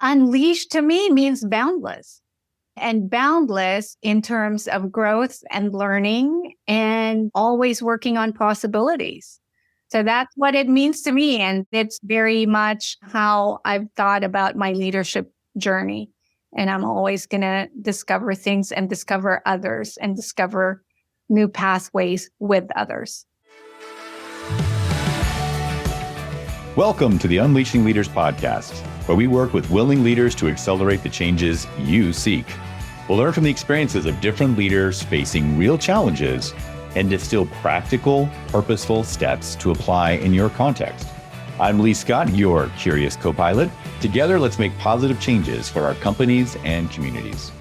Unleashed to me means boundless, and boundless in terms of growth and learning and always working on possibilities. So that's what it means to me. And it's very much how I've thought about my leadership journey. And I'm always going to discover things and discover others and discover new pathways with others. Welcome to the Unleashing Leaders podcast, where we work with willing leaders to accelerate the changes you seek. We'll learn from the experiences of different leaders facing real challenges and distill practical, purposeful steps to apply in your context. I'm Lee Scott, your curious co-pilot. Together, let's make positive changes for our companies and communities.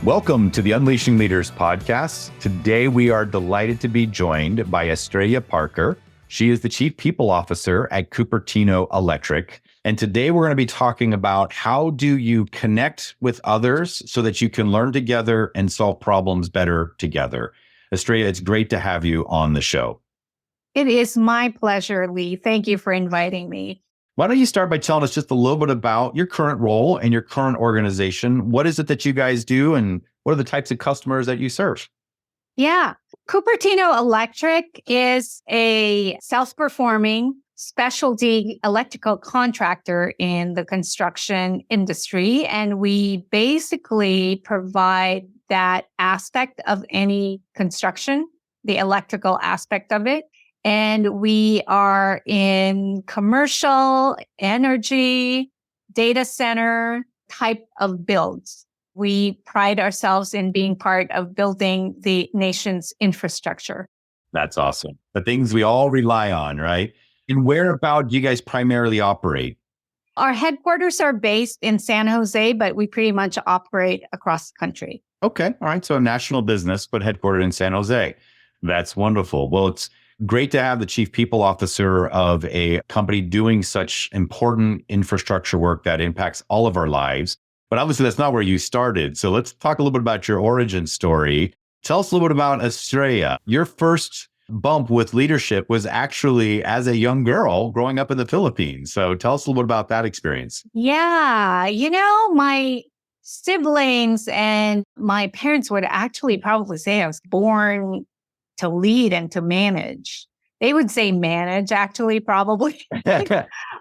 Welcome to the Unleashing Leaders podcast. Today, we are delighted to be joined by Estrella Parker. She is the Chief People Officer at Cupertino Electric. And today we're going to be talking about how do you connect with others so that you can learn together and solve problems better together. Estrella, it's great to have you on the show. It is my pleasure, Lee. Thank you for inviting me. Why don't you start by telling us just a little bit about your current role and your current organization? What is it that you guys do and what are the types of customers that you serve? Yeah. Cupertino Electric is a self-performing specialty electrical contractor in the construction industry. And we basically provide that aspect of any construction, the electrical aspect of it. And we are in commercial, energy, data center type of builds. We pride ourselves in being part of building the nation's infrastructure. That's awesome. The things we all rely on, right? And whereabout do you guys primarily operate? Our headquarters are based in San Jose, but we pretty much operate across the country. Okay. All right. So a national business, but headquartered in San Jose. That's wonderful. Well, it's great to have the Chief People Officer of a company doing such important infrastructure work that impacts all of our lives. But obviously, that's not where you started. So let's talk a little bit about your origin story. Tell us a little bit about Estrella. Your first bump with leadership was actually as a young girl growing up in the Philippines. So tell us a little bit about that experience. Yeah. My siblings and my parents would actually probably say I was born to lead and to manage. They would say manage, actually, probably.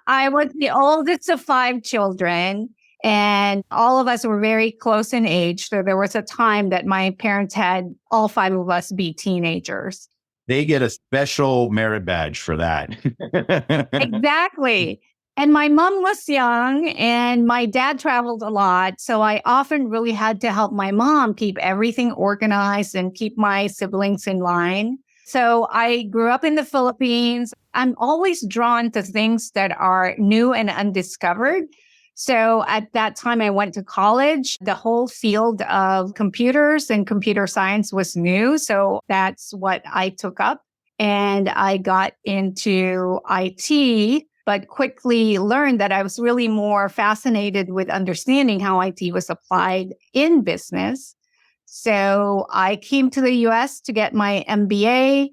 I was the oldest of 5 children. And all of us were very close in age. So there was a time that my parents had all 5 of us be teenagers. They get a special merit badge for that. Exactly. And my mom was young and my dad traveled a lot. So I often really had to help my mom keep everything organized and keep my siblings in line. So I grew up in the Philippines. I'm always drawn to things that are new and undiscovered. So at that time, I went to college. The whole field of computers and computer science was new. So that's what I took up. And I got into IT, but quickly learned that I was really more fascinated with understanding how IT was applied in business. So I came to the US to get my MBA.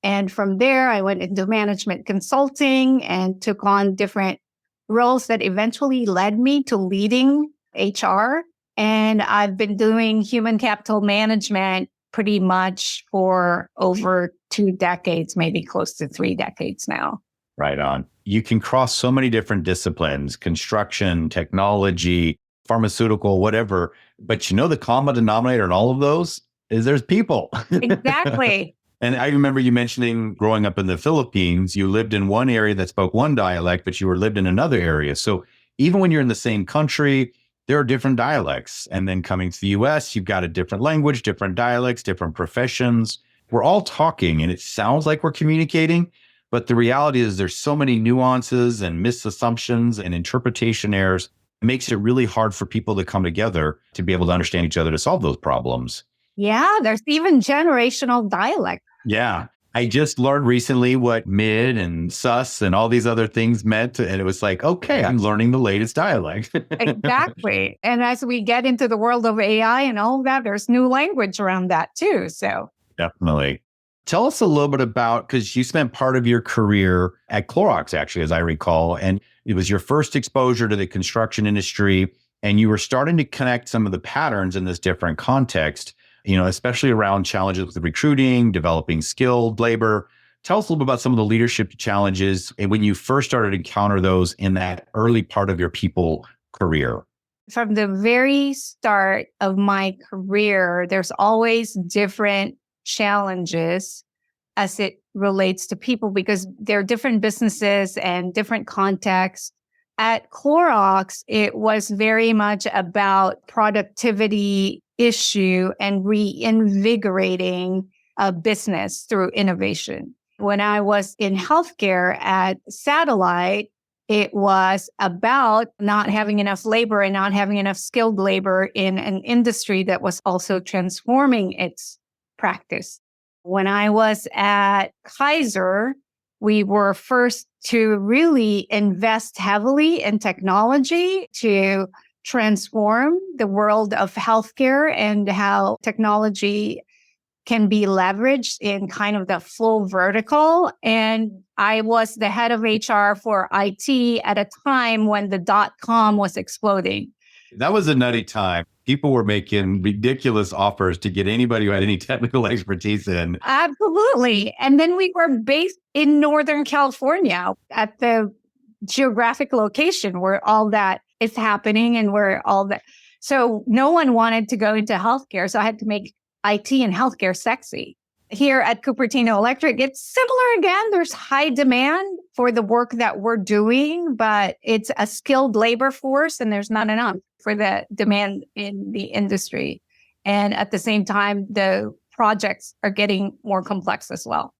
And from there, I went into management consulting and took on different roles that eventually led me to leading HR. And I've been doing human capital management pretty much for over 2 decades, maybe close to 3 decades now. Right on. You can cross so many different disciplines, construction, technology, pharmaceutical, whatever. But the common denominator in all of those is there's people. Exactly. And I remember you mentioning growing up in the Philippines, you lived in one area that spoke one dialect, but you lived in another area. So even when you're in the same country, there are different dialects. And then coming to the US, you've got a different language, different dialects, different professions. We're all talking and it sounds like we're communicating, but the reality is there's so many nuances and misassumptions and interpretation errors. It makes it really hard for people to come together to be able to understand each other to solve those problems. Yeah, there's even generational dialect. Yeah. I just learned recently what mid and sus and all these other things meant. And it was like, okay, I'm learning the latest dialect. Exactly. And as we get into the world of AI and all that, there's new language around that too. So definitely. Tell us a little bit about, because you spent part of your career at Clorox, actually, as I recall, and It was your first exposure to the construction industry, and you were starting to connect some of the patterns in this different context, especially around challenges with recruiting, developing skilled labor. Tell us a little bit about some of the leadership challenges and when you first started to encounter those in that early part of your people career. From the very start of my career, there's always different challenges as it relates to people because there are different businesses and different contexts. At Clorox, it was very much about productivity issue and reinvigorating a business through innovation. When I was in healthcare at Satellite, it was about not having enough labor and not having enough skilled labor in an industry that was also transforming its practice. When I was at Kaiser, we were first to really invest heavily in technology to transform the world of healthcare and how technology can be leveraged in kind of the full vertical. And I was the head of HR for IT at a time when the .com was exploding. That was a nutty time. People were making ridiculous offers to get anybody who had any technical expertise in. Absolutely. And then we were based in Northern California at the geographic location where all that is happening and where all that. So no one wanted to go into healthcare. So I had to make IT and healthcare sexy. Here at Cupertino Electric, it's similar again. There's high demand for the work that we're doing, but it's a skilled labor force and there's not enough for the demand in the industry. And at the same time, the projects are getting more complex as well.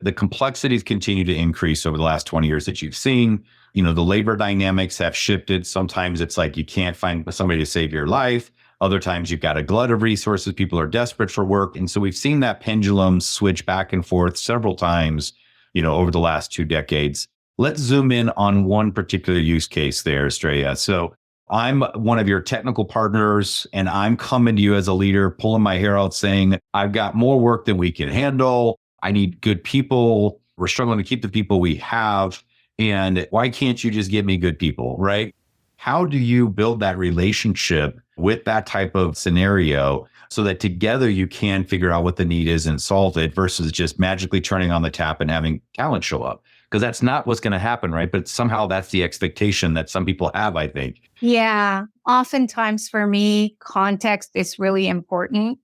The complexities continue to increase over the last 20 years that you've seen. The labor dynamics have shifted. Sometimes it's like you can't find somebody to save your life. Other times you've got a glut of resources. People are desperate for work. And so we've seen that pendulum switch back and forth several times, over the last 2 decades. Let's zoom in on one particular use case there, Estrella. So I'm one of your technical partners and I'm coming to you as a leader, pulling my hair out saying, I've got more work than we can handle. I need good people. We're struggling to keep the people we have. And why can't you just give me good people, right? How do you build that relationship with that type of scenario so that together you can figure out what the need is and solve it versus just magically turning on the tap and having talent show up? Because that's not what's going to happen, right? But somehow that's the expectation that some people have, I think. Yeah. Oftentimes for me, context is really important.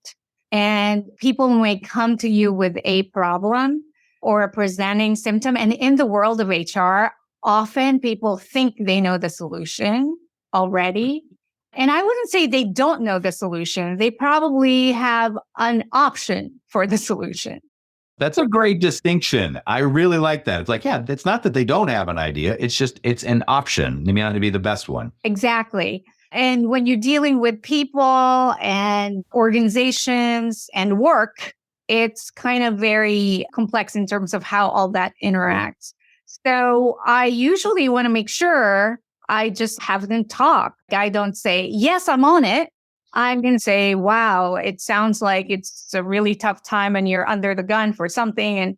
And people may come to you with a problem or a presenting symptom. And in the world of HR, often people think they know the solution already. And I wouldn't say they don't know the solution. They probably have an option for the solution. That's a great distinction. I really like that. It's like, yeah, it's not that they don't have an idea. It's just, it's an option. It may not be the best one. Exactly. And when you're dealing with people and organizations and work, it's kind of very complex in terms of how all that interacts. So I usually want to make sure I just have them talk. I don't say, yes, I'm on it. I'm going to say, wow, it sounds like it's a really tough time and you're under the gun for something. And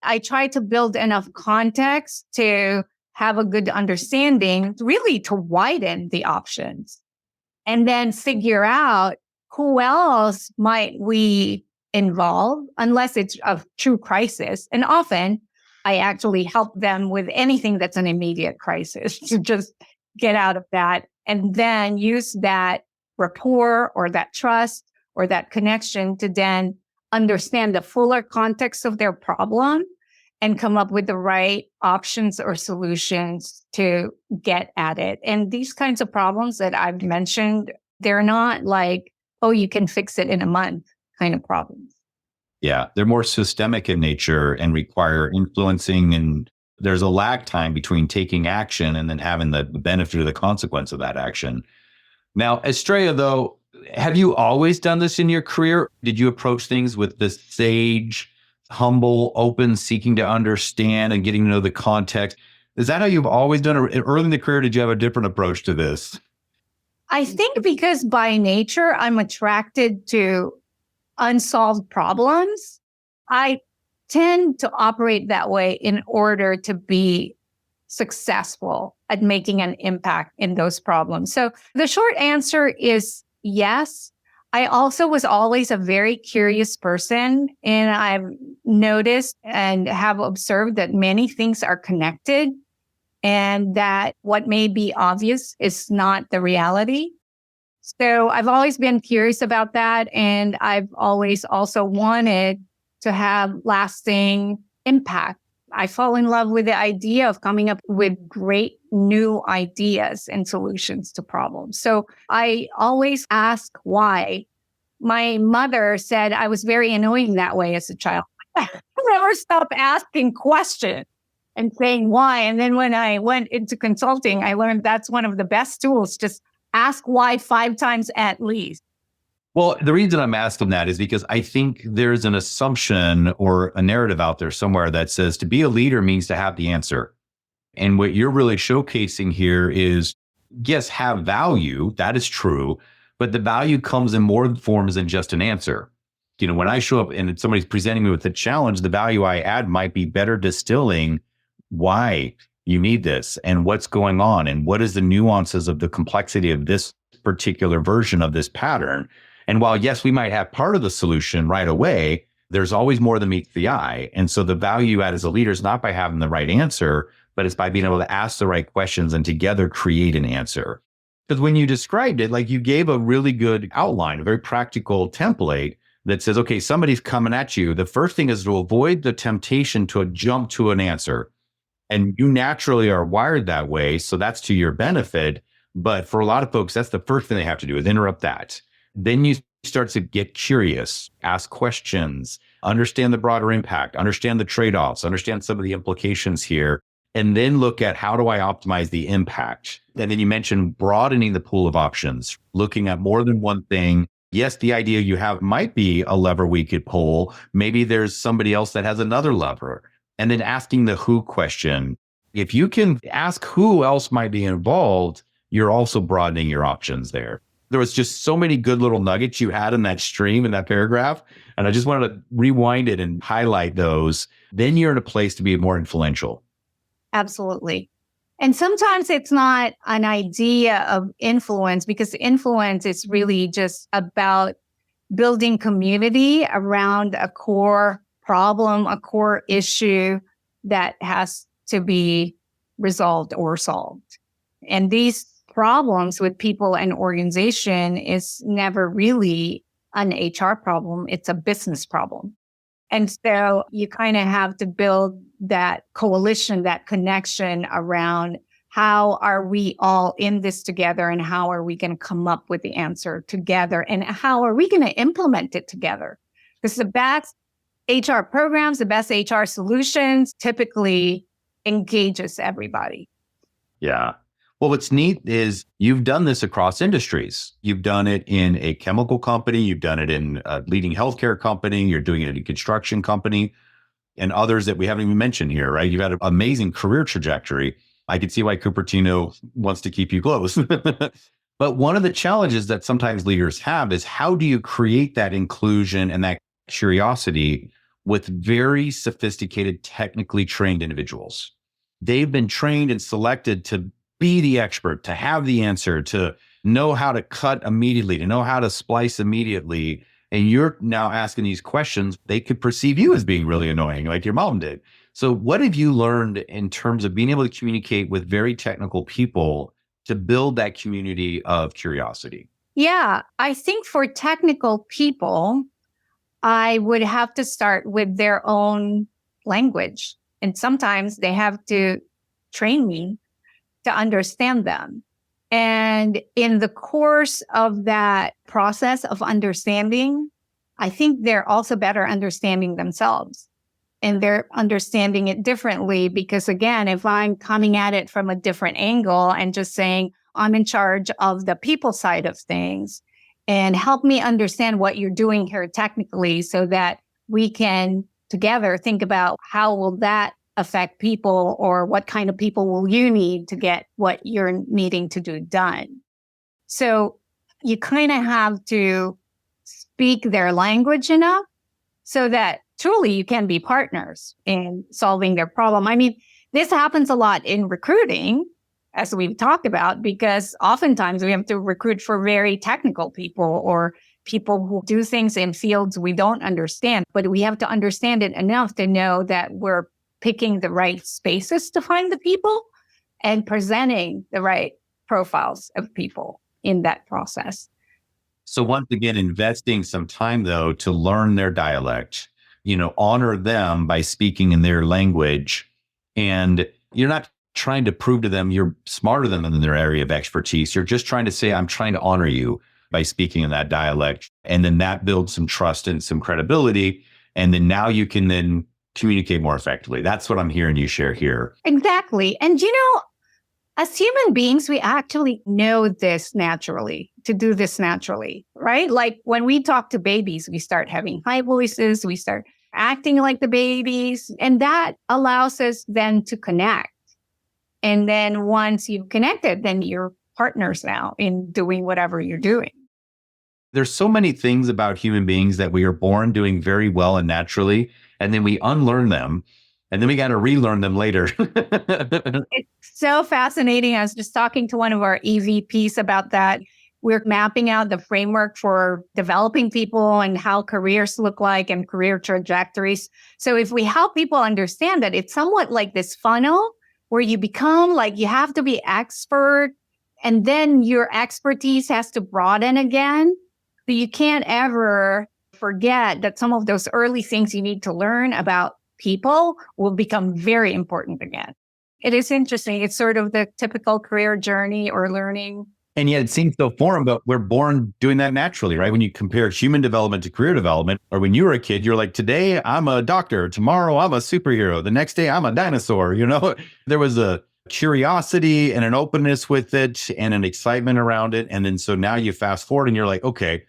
I try to build enough context to have a good understanding, really to widen the options and then figure out who else might we involve unless it's a true crisis. And often I actually help them with anything that's an immediate crisis to just get out of that and then use that rapport or that trust or that connection to then understand the fuller context of their problem and come up with the right options or solutions to get at it. And these kinds of problems that I've mentioned, they're not like, oh, you can fix it in a month kind of problems. Yeah, they're more systemic in nature and require influencing, and there's a lag time between taking action and then having the benefit or the consequence of that action. Now, Estrella, though, have you always done this in your career? Did you approach things with this sage, humble, open, seeking to understand and getting to know the context? Is that how you've always done it? Early in the career, did you have a different approach to this? I think because by nature, I'm attracted to unsolved problems. I tend to operate that way in order to be successful at making an impact in those problems. So the short answer is yes. I also was always a very curious person, and I've noticed and have observed that many things are connected and that what may be obvious is not the reality. So I've always been curious about that. And I've always also wanted to have lasting impact. I fall in love with the idea of coming up with great new ideas and solutions to problems. So I always ask why. My mother said I was very annoying that way as a child. I never stopped asking questions and saying why. And then when I went into consulting, I learned that's one of the best tools. Just ask why 5 times at least. Well, the reason I'm asking that is because I think there's an assumption or a narrative out there somewhere that says to be a leader means to have the answer. And what you're really showcasing here is, yes, have value. That is true. But the value comes in more forms than just an answer. When I show up and somebody's presenting me with a challenge, the value I add might be better distilling why you need this and what's going on and what is the nuances of the complexity of this particular version of this pattern. And while, yes, we might have part of the solution right away, there's always more than meets the eye. And so the value you add as a leader is not by having the right answer, but it's by being able to ask the right questions and together create an answer. Because when you described it, like you gave a really good outline, a very practical template that says, okay, somebody's coming at you. The first thing is to avoid the temptation to jump to an answer. And you naturally are wired that way. So that's to your benefit. But for a lot of folks, that's the first thing they have to do is interrupt that. Then you start to get curious, ask questions, understand the broader impact, understand the trade-offs, understand some of the implications here, and then look at how do I optimize the impact? And then you mentioned broadening the pool of options, looking at more than one thing. Yes, the idea you have might be a lever we could pull. Maybe there's somebody else that has another lever. And then asking the who question. If you can ask who else might be involved, you're also broadening your options there. There was just so many good little nuggets you had in that stream, in that paragraph. And I just wanted to rewind it and highlight those. Then you're in a place to be more influential. Absolutely. And sometimes it's not an idea of influence, because influence is really just about building community around a core problem, a core issue that has to be resolved or solved. And these problems with people and organization is never really an HR problem. It's a business problem. And so you kind of have to build that coalition, that connection around how are we all in this together and how are we going to come up with the answer together and how are we going to implement it together? Because the best HR programs, the best HR solutions typically engages everybody. Yeah. Well, what's neat is you've done this across industries. You've done it in a chemical company. You've done it in a leading healthcare company. You're doing it in a construction company and others that we haven't even mentioned here, right? You've had an amazing career trajectory. I can see why Cupertino wants to keep you close. But one of the challenges that sometimes leaders have is how do you create that inclusion and that curiosity with very sophisticated, technically trained individuals? They've been trained and selected to be the expert, to have the answer, to know how to cut immediately, to know how to splice immediately. And you're now asking these questions, they could perceive you as being really annoying, like your mom did. So what have you learned in terms of being able to communicate with very technical people to build that community of curiosity? Yeah, I think for technical people, I would have to start with their own language. And sometimes they have to train me to understand them. And in the course of that process of understanding, I think they're also better understanding themselves. And they're understanding it differently because, again, if I'm coming at it from a different angle and just saying, I'm in charge of the people side of things, and help me understand what you're doing here technically so that we can together think about how will that affect people, or what kind of people will you need to get what you're needing to do done. So you kind of have to speak their language enough so that truly you can be partners in solving their problem. I mean, This happens a lot in recruiting, as we've talked about, because oftentimes we have to recruit for very technical people or people who do things in fields we don't understand, but we have to understand it enough to know that we're picking the right spaces to find the people and presenting the right profiles of people in that process. So once again, investing some time though to learn their dialect, honor them by speaking in their language. And you're not trying to prove to them you're smarter than them in their area of expertise. You're just trying to say, I'm trying to honor you by speaking in that dialect. And then that builds some trust and some credibility. And then now you can then communicate more effectively. That's what I'm hearing you share here. Exactly. And as human beings, we actually know this naturally, to do this naturally, right? Like when we talk to babies, we start having high voices, we start acting like the babies, and that allows us then to connect. And then once you've connected, then you're partners now in doing whatever you're doing. There's so many things about human beings that we are born doing very well and naturally, and then we unlearn them. And then we got to relearn them later. It's so fascinating. I was just talking to one of our EVPs about that. We're mapping out the framework for developing people and how careers look like and career trajectories. So if we help people understand that it's somewhat like this funnel where you become like, you have to be expert and then your expertise has to broaden again. So you can't ever forget that some of those early things you need to learn about people will become very important again. It is interesting. It's sort of the typical career journey or learning. And yet it seems so foreign, but we're born doing that naturally, right? When you compare human development to career development, or when you were a kid, you're like, today I'm a doctor, tomorrow I'm a superhero, the next day I'm a dinosaur, There was a curiosity and an openness with it and an excitement around it. And then so now you fast forward and you're like, okay,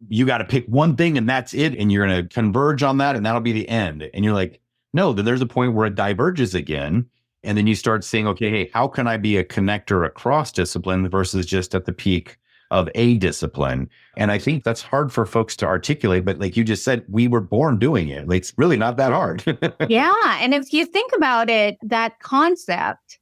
you got to pick one thing and that's it. And you're going to converge on that and that'll be the end. And you're like, no, then there's a point where it diverges again. And then you start saying, okay, hey, how can I be a connector across discipline versus just at the peak of a discipline? And I think that's hard for folks to articulate. But like you just said, we were born doing it. It's really not that hard. Yeah. And if you think about it, that concept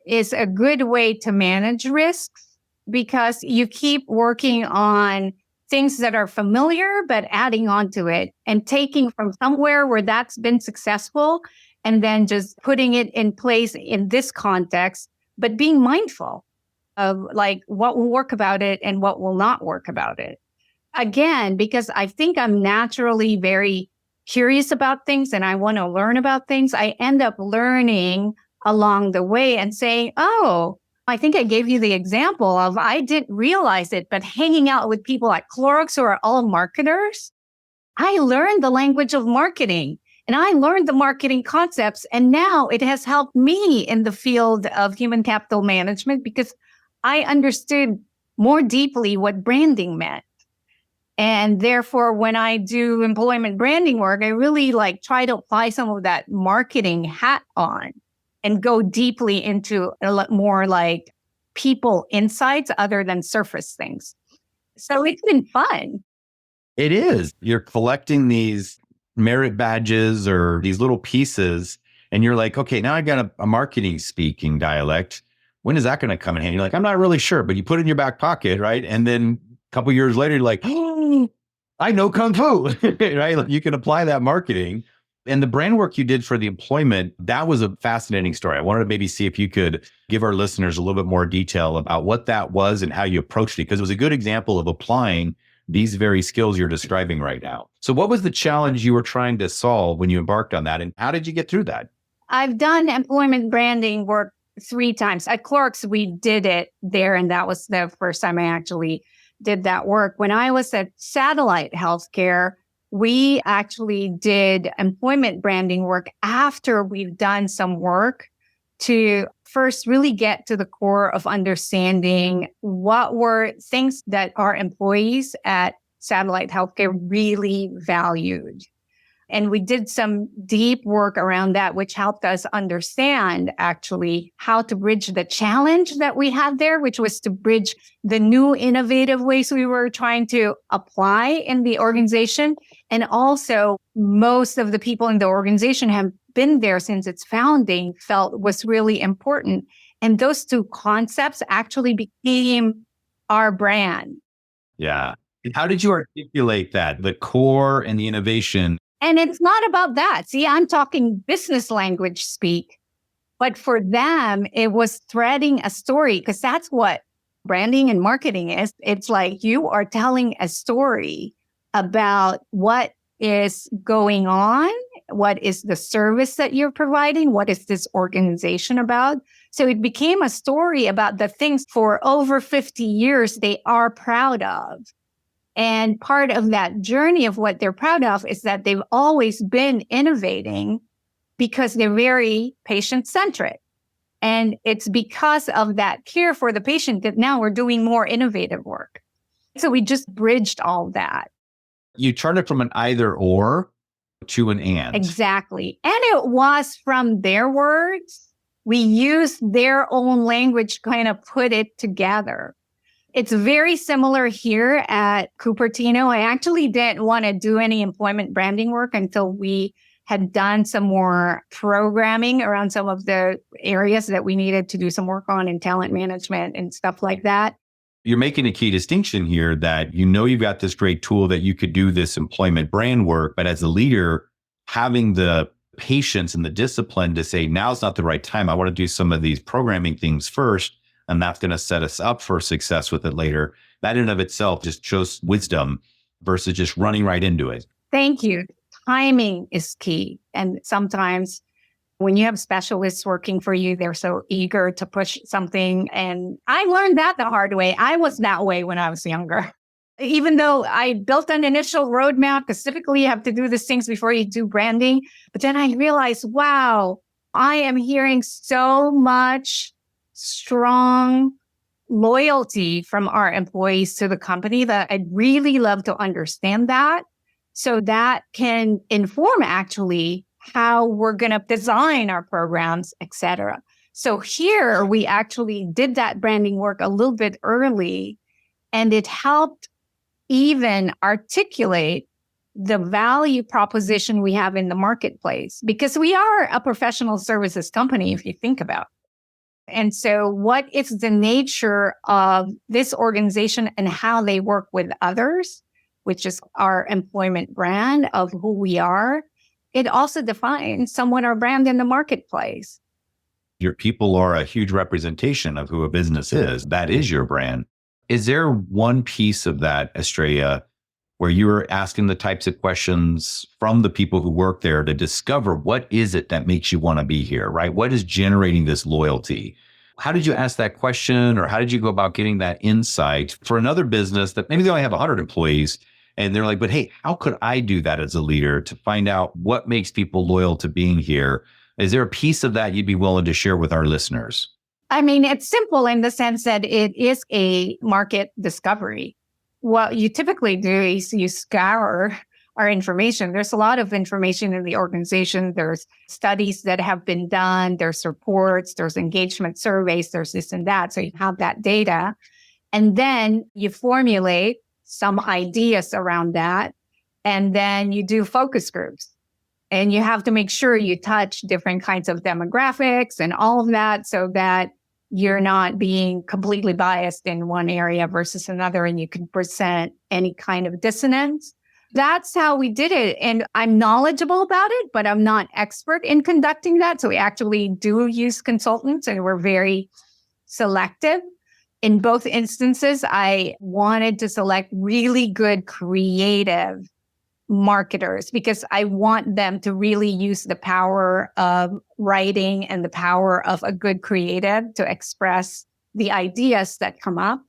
is a good way to manage risks because you keep working on things that are familiar, but adding on to it and taking from somewhere where that's been successful and then just putting it in place in this context, but being mindful of like what will work about it and what will not work about it. Again, because I think I'm naturally very curious about things and I want to learn about things, I end up learning along the way and saying, oh, I think I gave you the example of I didn't realize it, but hanging out with people at Clorox who are all marketers, I learned the language of marketing and I learned the marketing concepts. And now it has helped me in the field of human capital management because I understood more deeply what branding meant. And therefore, when I do employment branding work, I really try to apply some of that marketing hat on and go deeply into a lot more like people insights other than surface things. So it's been fun. It is. You're collecting these merit badges or these little pieces, and you're like, okay, now I got a marketing speaking dialect. When is that going to come in handy? You're like, I'm not really sure, but you put it in your back pocket, right? And then a couple years later, you're like, oh, I know Kung Fu, right? Like you can apply that marketing. And the brand work you did for the employment, that was a fascinating story. I wanted to maybe see if you could give our listeners a little bit more detail about what that was and how you approached it, because it was a good example of applying these very skills you're describing right now. So what was the challenge you were trying to solve when you embarked on that? And how did you get through that? I've done employment branding work 3 times. At Clorox, we did it there, and that was the first time I actually did that work. When I was at Satellite Healthcare, we actually did employment branding work after we've done some work to first really get to the core of understanding what were things that our employees at Satellite Healthcare really valued. And we did some deep work around that, which helped us understand actually how to bridge the challenge that we had there, which was to bridge the new innovative ways we were trying to apply in the organization. And also most of the people in the organization have been there since its founding felt was really important. And those two concepts actually became our brand. Yeah. And how did you articulate that, the core and the innovation? And it's not about that. See, I'm talking business language speak. But for them, it was threading a story because that's what branding and marketing is. It's like you are telling a story about what is going on, what is the service that you're providing, what is this organization about. So it became a story about the things for over 50 years they are proud of. And part of that journey of what they're proud of is that they've always been innovating because they're very patient-centric. And it's because of that care for the patient that now we're doing more innovative work. So we just bridged all that. You turned it from an either or to an and. Exactly. And it was from their words. We used their own language to kind of put it together. It's very similar here at Cupertino. I actually didn't want to do any employment branding work until we had done some more programming around some of the areas that we needed to do some work on in talent management and stuff like that. You're making a key distinction here that you've got this great tool that you could do this employment brand work, but as a leader, having the patience and the discipline to say, now's not the right time. I want to do some of these programming things first, and that's going to set us up for success with it later. That in and of itself just shows wisdom versus just running right into it. Thank you. Timing is key. And sometimes when you have specialists working for you, they're so eager to push something. And I learned that the hard way. I was that way when I was younger. Even though I built an initial roadmap, because typically you have to do these things before you do branding. But then I realized, wow, I am hearing so much strong loyalty from our employees to the company that I'd really love to understand that. So that can inform actually how we're going to design our programs, et cetera. So here we actually did that branding work a little bit early, and it helped even articulate the value proposition we have in the marketplace, because we are a professional services company, if you think about it. And so what is the nature of this organization and how they work with others, which is our employment brand of who we are. It also defines somewhat our brand in the marketplace. Your people are a huge representation of who a business is. That is your brand. Is there one piece of that, Estrella, where you were asking the types of questions from the people who work there to discover what is it that makes you want to be here, right? What is generating this loyalty? How did you ask that question, or how did you go about getting that insight for another business that maybe they only have 100 employees and they're like, but hey, how could I do that as a leader to find out what makes people loyal to being here? Is there a piece of that you'd be willing to share with our listeners? I mean, it's simple in the sense that it is a market discovery. What you typically do is you scour our information. There's a lot of information in the organization. There's studies that have been done. There's reports, there's engagement surveys, there's this and that. So you have that data. And then you formulate some ideas around that. And then you do focus groups. And you have to make sure you touch different kinds of demographics and all of that so that you're not being completely biased in one area versus another, and you can present any kind of dissonance. That's how we did it. And I'm knowledgeable about it, but I'm not expert in conducting that. So we actually do use consultants, and we're very selective. In both instances, I wanted to select really good creative marketers because I want them to really use the power of writing and the power of a good creative to express the ideas that come up.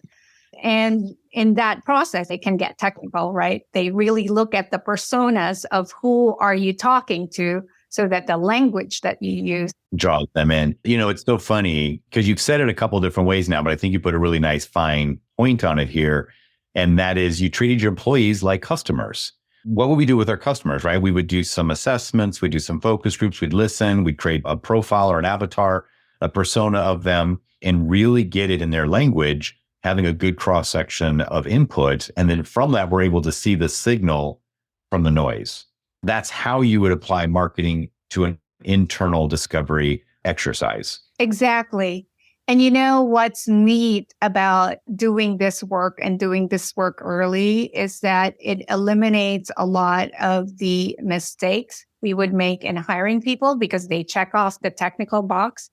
And in that process, it can get technical, right? They really look at the personas of who are you talking to so that the language that you use draws them in. It's so funny because you've said it a couple different ways now, but I think you put a really nice fine point on it here. And that is you treated your employees like customers. What would we do with our customers, right? We would do some assessments, we'd do some focus groups, we'd listen, we'd create a profile or an avatar, a persona of them, and really get it in their language, having a good cross-section of input. And then from that, we're able to see the signal from the noise. That's how you would apply marketing to an internal discovery exercise. Exactly. And you know what's neat about doing this work and doing this work early is that it eliminates a lot of the mistakes we would make in hiring people because they check off the technical box,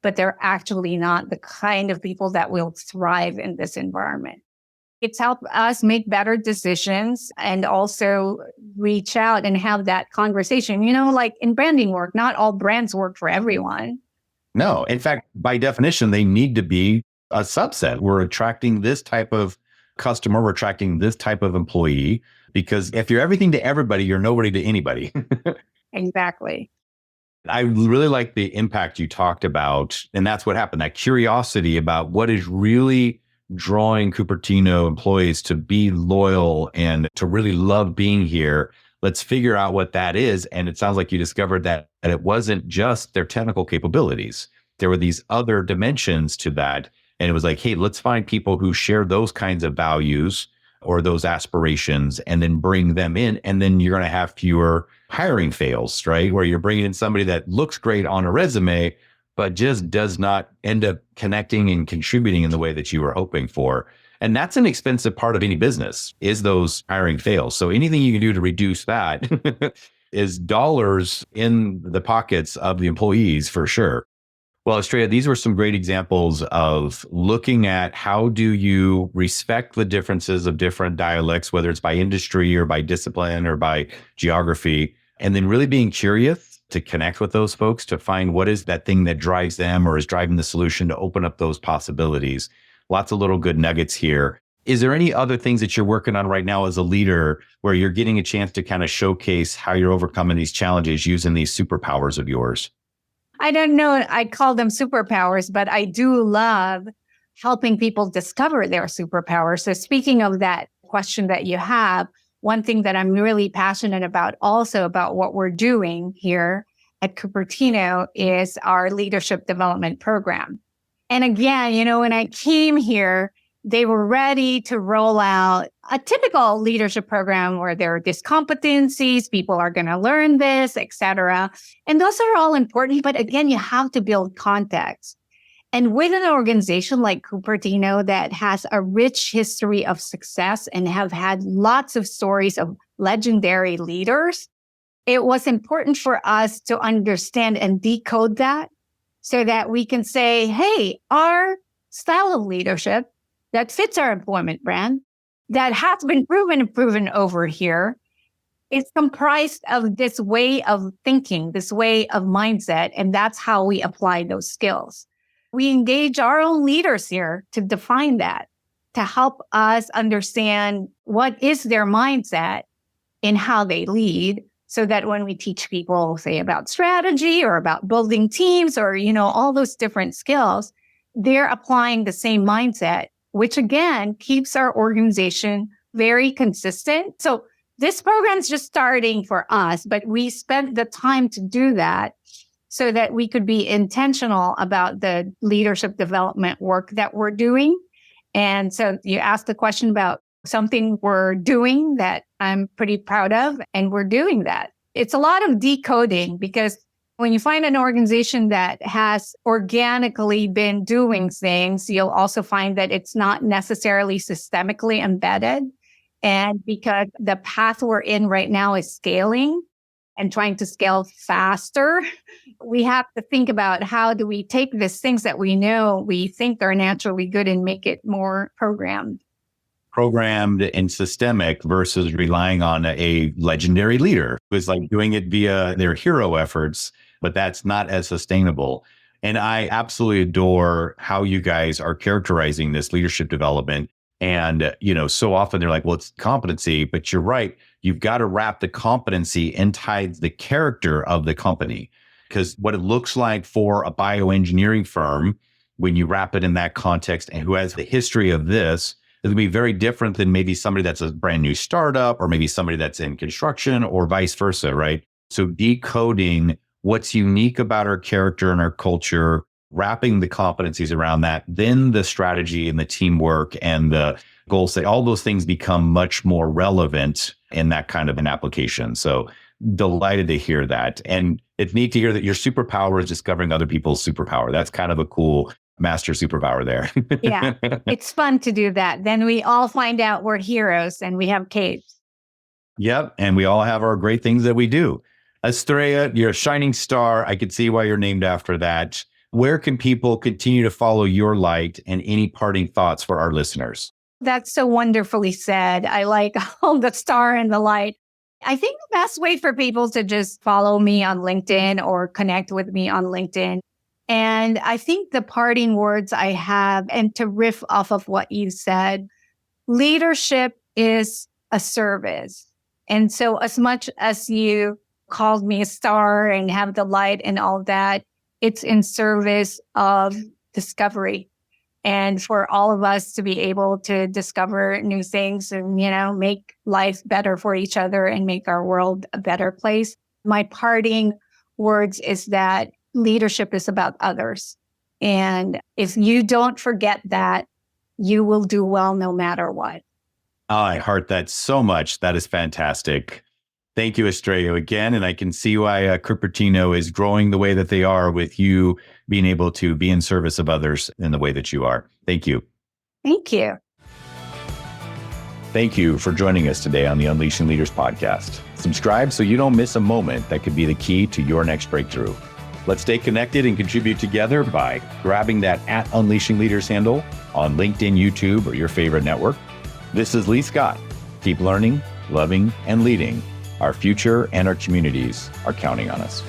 but they're actually not the kind of people that will thrive in this environment. It's helped us make better decisions and also reach out and have that conversation. You know, like in branding work, not all brands work for everyone. No, in fact, by definition, they need to be a subset. We're attracting this type of customer, we're attracting this type of employee, because if you're everything to everybody, you're nobody to anybody. Exactly. I really like the impact you talked about. And that's what happened, that curiosity about what is really drawing Cupertino employees to be loyal and to really love being here. Let's figure out what that is. And it sounds like you discovered that it wasn't just their technical capabilities. There were these other dimensions to that. And it was like, hey, let's find people who share those kinds of values or those aspirations and then bring them in. And then you're going to have fewer hiring fails, right? Where you're bringing in somebody that looks great on a resume, but just does not end up connecting and contributing in the way that you were hoping for. And that's an expensive part of any business, is those hiring fails. So anything you can do to reduce that is dollars in the pockets of the employees for sure. Well, Estrella, these were some great examples of looking at how do you respect the differences of different dialects, whether it's by industry or by discipline or by geography, and then really being curious to connect with those folks to find what is that thing that drives them or is driving the solution to open up those possibilities. Lots of little good nuggets here. Is there any other things that you're working on right now as a leader where you're getting a chance to kind of showcase how you're overcoming these challenges using these superpowers of yours? I don't know, I call them superpowers, but I do love helping people discover their superpowers. So speaking of that question that you have, one thing that I'm really passionate about also about what we're doing here at Cupertino is our leadership development program. And again, you know, when I came here, they were ready to roll out a typical leadership program where there are these competencies, people are going to learn this, et cetera. And those are all important. But again, you have to build context. And with an organization like Cupertino that has a rich history of success and have had lots of stories of legendary leaders, it was important for us to understand and decode that so that we can say, hey, our style of leadership that fits our employment brand, that has been proven over here, is comprised of this way of thinking, this way of mindset, and that's how we apply those skills. We engage our own leaders here to define that, to help us understand what is their mindset in how they lead, so that when we teach people, say, about strategy or about building teams or, you know, all those different skills, they're applying the same mindset, which again, keeps our organization very consistent. So this program's just starting for us, but we spent the time to do that so that we could be intentional about the leadership development work that we're doing. And so you asked the question about something we're doing that I'm pretty proud of, and we're doing that. It's a lot of decoding because when you find an organization that has organically been doing things, you'll also find that it's not necessarily systemically embedded. And because the path we're in right now is scaling and trying to scale faster, we have to think about how do we take these things that we know we think are naturally good and make it more programmed And systemic versus relying on a legendary leader who is like doing it via their hero efforts, but that's not as sustainable. And I absolutely adore how you guys are characterizing this leadership development. And, you know, so often they're like, well, it's competency, but you're right. You've got to wrap the competency inside the character of the company, because what it looks like for a bioengineering firm, when you wrap it in that context and who has the history of this, it'll be very different than maybe somebody that's a brand new startup or maybe somebody that's in construction or vice versa, right? So decoding what's unique about our character and our culture, wrapping the competencies around that, then the strategy and the teamwork and the goal set, all those things become much more relevant in that kind of an application. So delighted to hear that. And it's neat to hear that your superpower is discovering other people's superpower. That's kind of a cool master superpower there. Yeah, it's fun to do that. Then we all find out we're heroes and we have capes. Yep. And we all have our great things that we do. Estrella, you're a shining star. I could see why you're named after that. Where can people continue to follow your light, and any parting thoughts for our listeners? That's so wonderfully said. I like all the star and the light. I think the best way for people to just follow me on LinkedIn or connect with me on LinkedIn. And I think the parting words I have, and to riff off of what you said, leadership is a service. And so as much as you called me a star and have the light and all that, it's in service of discovery. And for all of us to be able to discover new things and, make life better for each other and make our world a better place. My parting words is that leadership is about others. And if you don't forget that, you will do well no matter what. I heart that so much. That is fantastic. Thank you, Estrella, again. And I can see why Cupertino is growing the way that they are, with you being able to be in service of others in the way that you are. Thank you. Thank you. Thank you for joining us today on the Unleashing Leaders podcast. Subscribe so you don't miss a moment that could be the key to your next breakthrough. Let's stay connected and contribute together by grabbing that @Unleashing Leaders handle on LinkedIn, YouTube, or your favorite network. This is Lee Scott. Keep learning, loving, and leading. Our future and our communities are counting on us.